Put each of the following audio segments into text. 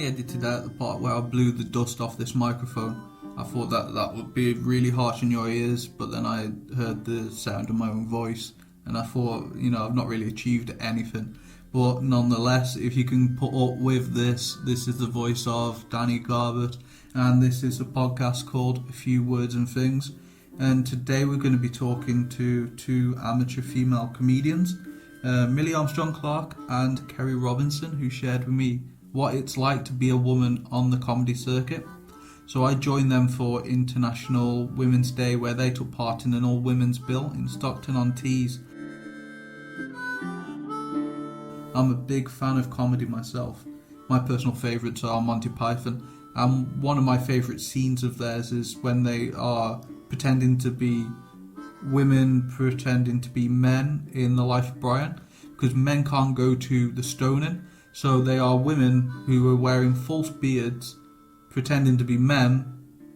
only edited out the part where I blew the dust off this microphone. I thought that would be really harsh in your ears, but then I heard the sound of my own voice, and I thought, I've not really achieved anything. But nonetheless, if you can put up with this is the voice of Danny Garbett, and this is a podcast called A Few Words and Things. And today we're going to be talking to two amateur female comedians, Millie Armstrong-Clark and Kerry Robinson, who shared with me what it's like to be a woman on the comedy circuit. So I joined them for International Women's Day, where they took part in an all-women's bill in Stockton-on-Tees. I'm a big fan of comedy myself. My personal favourites are Monty Python, and one of my favourite scenes of theirs is when they are pretending to be women pretending to be men in The Life of Brian, because men can't go to the stoning, so they are women who are wearing false beards pretending to be men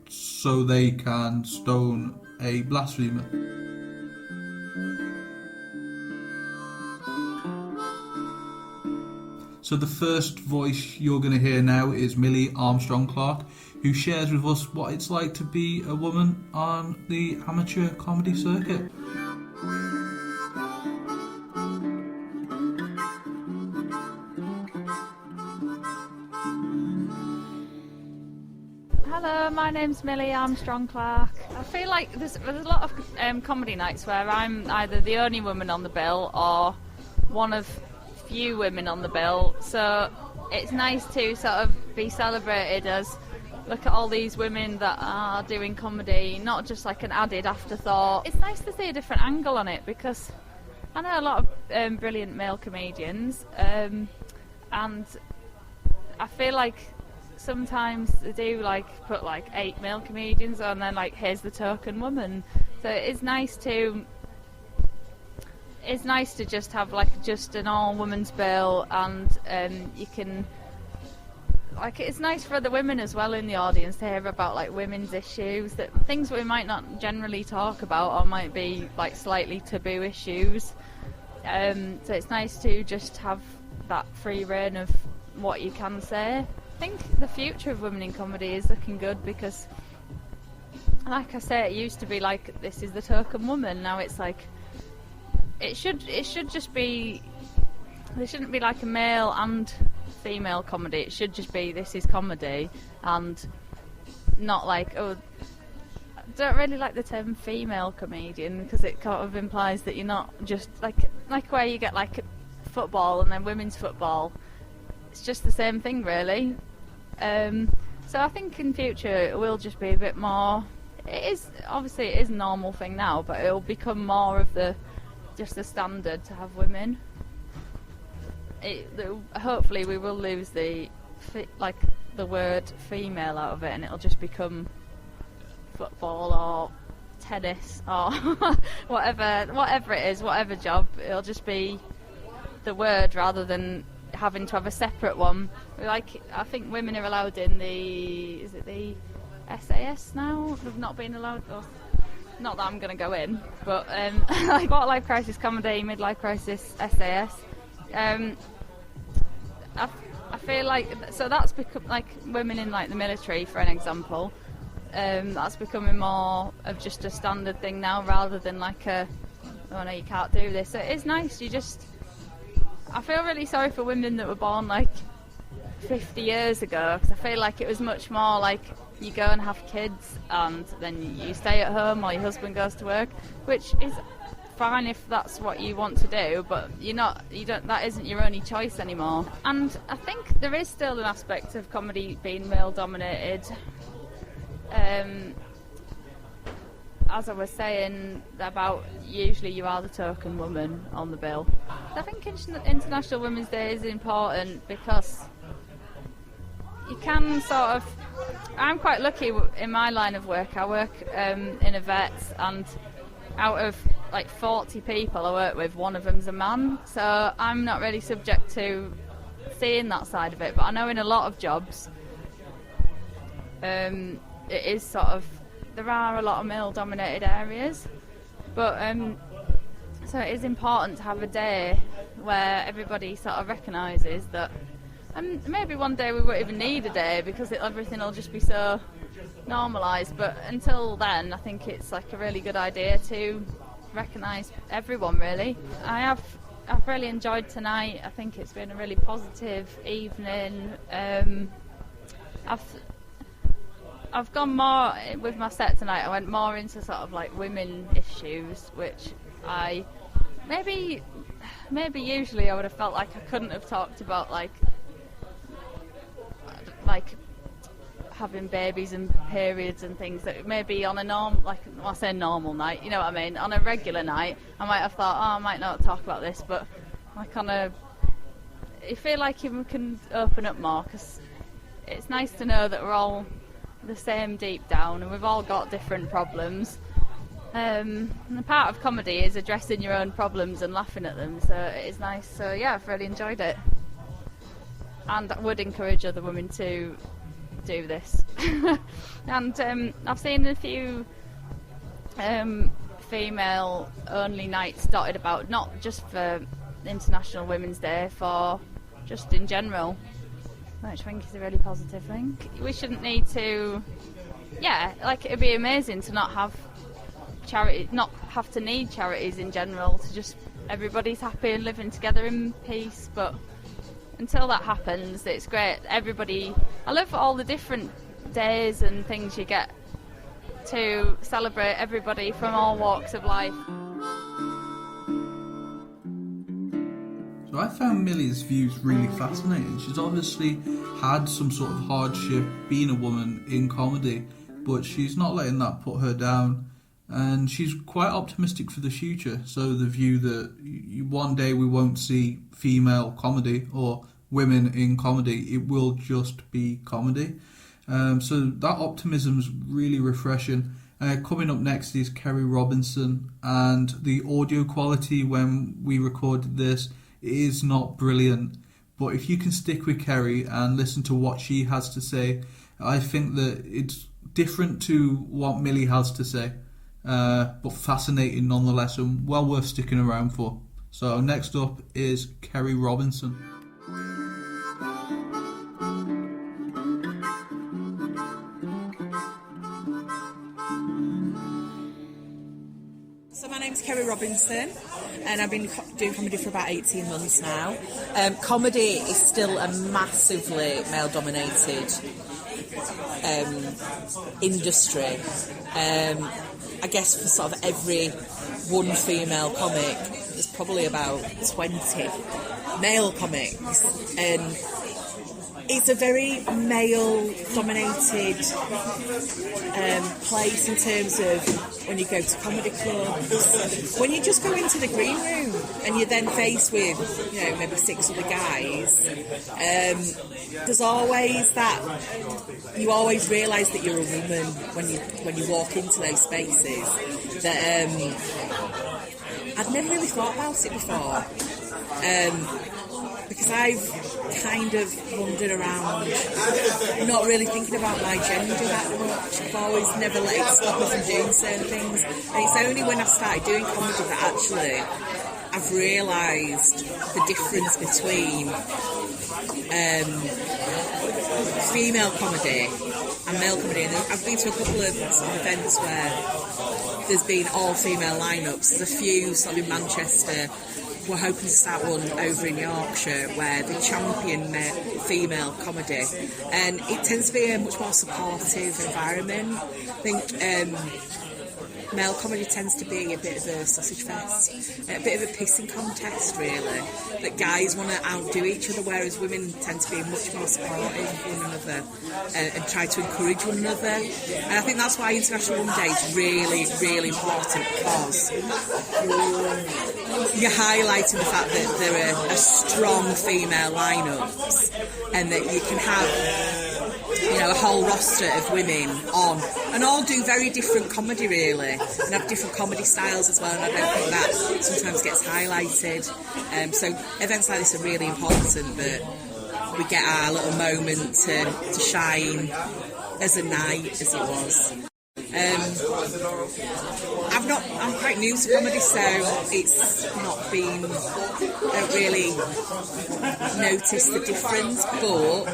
so they can stone a blasphemer. So the first voice you're going to hear now is Millie Armstrong-Clark, who shares with us what it's like to be a woman on the amateur comedy circuit. Hello, my name's Millie Armstrong-Clark. I feel like there's a lot of comedy nights where I'm either the only woman on the bill or one of few women on the bill, so it's nice to sort of be celebrated as look at all these women that are doing comedy, not just like an added afterthought. It's nice to see a different angle on it, because I know a lot of brilliant male comedians, and I feel like sometimes they do like put like 8 male comedians on, and then like here's the token woman. So it's nice to just have like just an all women's bill, and you can like it's nice for the women as well in the audience to hear about like women's issues, that things we might not generally talk about or might be like slightly taboo issues. So it's nice to just have that free reign of what you can say. I think the future of women in comedy is looking good, because like I say, it used to be like this is the token woman. Now it's like it should just be, there shouldn't be like a male and female comedy. It should just be this is comedy, and not like, oh, I don't really like the term female comedian, because it kind of implies that you're not just like where you get like football and then women's football. It's just the same thing really. So I think in future it will just be a bit more, it is a normal thing now, but it will become more of just the standard to have women. Hopefully we will lose the word female out of it, and it'll just become football or tennis or whatever it is, whatever job. It'll just be the word rather than having to have a separate one. I think women are allowed in the SAS now? They've not been allowed. Not that I'm going to go in, but like quarter-life crisis comedy, midlife crisis, SAS. I feel like, so that's become like women in like the military, for an example. That's becoming more of just a standard thing now, rather than like oh no, you can't do this. So it's nice. I feel really sorry for women that were born like 50 years ago, because I feel like it was much more like you go and have kids and then you stay at home or your husband goes to work, which is fine if that's what you want to do, but that isn't your only choice anymore. And I think there is still an aspect of comedy being male dominated. As I was saying about usually you are the token woman on the bill. I think International Women's Day is important because you can sort of, I'm quite lucky in my line of work. I work in a vet, and out of like 40 people I work with, one of them's a man, so I'm not really subject to seeing that side of it. But I know in a lot of jobs it is sort of, there are a lot of male dominated areas, but so it is important to have a day where everybody sort of recognises that And maybe one day we won't even need a day because everything will just be so normalised. But until then, I think it's like a really good idea to recognise everyone. Really, I've really enjoyed tonight. I think it's been a really positive evening. I've gone more with my set tonight. I went more into sort of like women issues, which I maybe usually I would have felt like I couldn't have talked about, like having babies and periods and things that maybe on a I say normal night, you know what I mean, on a regular night I might have thought, I might not talk about this, but I kind of feel like you can open up more, because it's nice to know that we're all the same deep down and we've all got different problems. And the part of comedy is addressing your own problems and laughing at them, so it is nice. So yeah, I've really enjoyed it, and I would encourage other women to do this. And I've seen a few female only nights dotted about, not just for International Women's Day, for just in general, which I think is a really positive thing. We shouldn't need to, it'd be amazing to not have charity, not have to need charities in general, to just everybody's happy and living together in peace. But until that happens, it's great. I love all the different days and things you get to celebrate everybody from all walks of life. So I found Millie's views really fascinating. She's obviously had some sort of hardship being a woman in comedy, but she's not letting that put her down, and she's quite optimistic for the future. So the view that one day we won't see female comedy or women in comedy, it will just be comedy. So that optimism is really refreshing. Coming up next is Kerry Robinson, and the audio quality when we recorded this is not brilliant, but if you can stick with Kerry and listen to what she has to say, I think that it's different to what Millie has to say, but fascinating nonetheless, and well worth sticking around for. So next up is Kerry Robinson. So my name's Kerry Robinson, and I've been doing comedy for about 18 months now. Comedy is still a massively male-dominated industry. I guess for sort of every one female comic, there's probably about 20 male comics, and it's a very male-dominated place in terms of when you go to comedy clubs. When you just go into the green room and you're then faced with, maybe 6 other guys, there's always that. You always realise that you're a woman when you walk into those spaces. That I'd never really thought about it before. Because I've kind of wandered around not really thinking about my gender that much. I've always never let it stop me from doing certain things. And it's only when I started doing comedy that actually I've realised the difference between female comedy and male comedy. And I've been to a couple of sort of events where there's been all-female lineups. There's a few sort of in Manchester. We're hoping to start one over in Yorkshire where they champion female comedy, and it tends to be a much more supportive environment. I think male comedy tends to be a bit of a sausage fest, a bit of a pissing contest really, that guys want to outdo each other, whereas women tend to be much more supportive of one another and try to encourage one another. And I think that's why International Women's Day is really, really important, because you're highlighting the fact that there are strong female lineups and that you can have a whole roster of women on and all do very different comedy really, and have different comedy styles as well, and I don't think that sometimes gets highlighted. So events like this are really important, that we get our little moment to shine as a night as it was. I'm quite new to comedy, so it's not been, I don't really notice the difference, but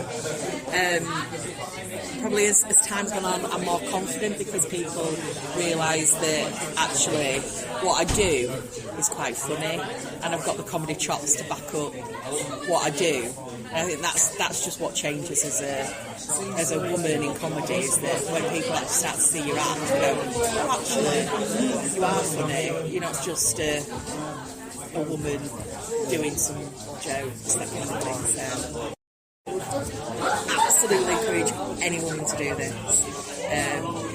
probably as time's gone on, I'm more confident because people realise that actually what I do is quite funny, and I've got the comedy chops to back up what I do. And I think that's just what changes as a woman in comedy, is that when people actually start to see your act, they go, oh, actually, you are funny. You're not just a woman doing some jokes, that kind of thing. So absolutely encourage any woman to do this.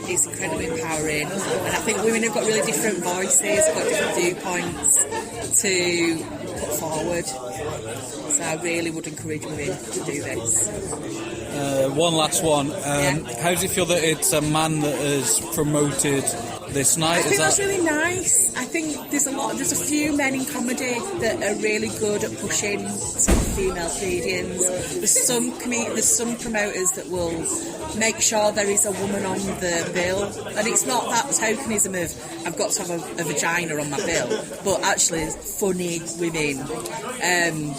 It's incredibly empowering, and I think women have got really different voices, got different viewpoints to put forward. So I really would encourage women to do this. One last one. How does it feel that it's a man that has promoted this night? I think that's really nice. I think there's a few men in comedy that are really good at pushing sort of female comedians. There's some promoters that will make sure there is a woman on the bill, and it's not that tokenism of I've got to have a vagina on my bill, but actually funny women.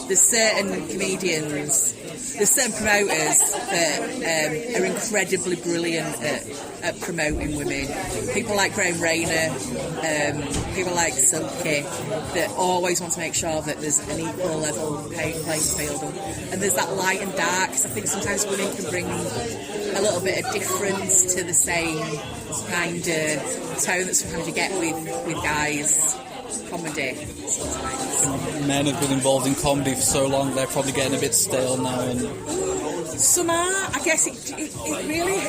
There's certain comedians, there's certain promoters that are incredibly brilliant at promoting women. People like Graham Rayner, people like Silky, that always want to make sure that there's an equal level playing field. And there's that light and dark, because I think sometimes women can bring a little bit of difference to the same kind of tone that sometimes you get with guys' comedy sometimes. Men have been involved in comedy for so long, they're probably getting a bit stale now. And some are. I guess it really,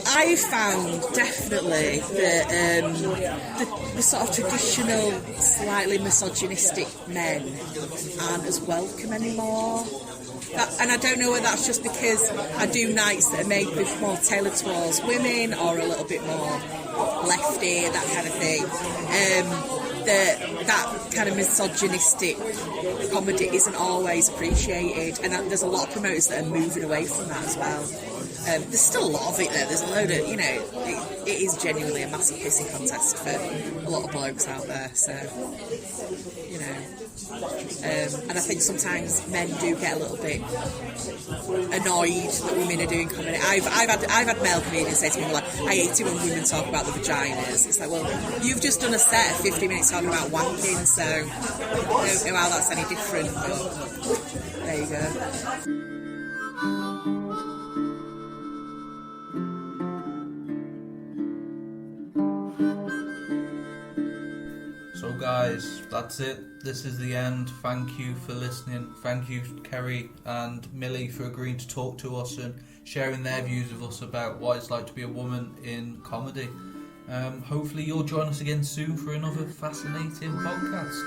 I've found definitely that the sort of traditional, slightly misogynistic men aren't as welcome anymore. And I don't know whether that's just because I do nights that are maybe more tailored towards women or a little bit more lefty, that kind of thing. That kind of misogynistic comedy isn't always appreciated, and there's a lot of promoters that are moving away from that as well. There's still a lot of it there. There's a load of, it is genuinely a massive pissing contest for a lot of blokes out there. So, and I think sometimes men do get a little bit annoyed that women are doing comedy. I've had male comedians say to me, like, I hate it when women talk about the vaginas. It's like, well, you've just done a set of 50 minutes talking about wanking, so I don't know how that's any different, but there you go. So guys, that's it. This is the end. Thank you for listening. Thank you, Kerry and Millie, for agreeing to talk to us and sharing their views with us about what it's like to be a woman in comedy. Hopefully you'll join us again soon for another fascinating podcast.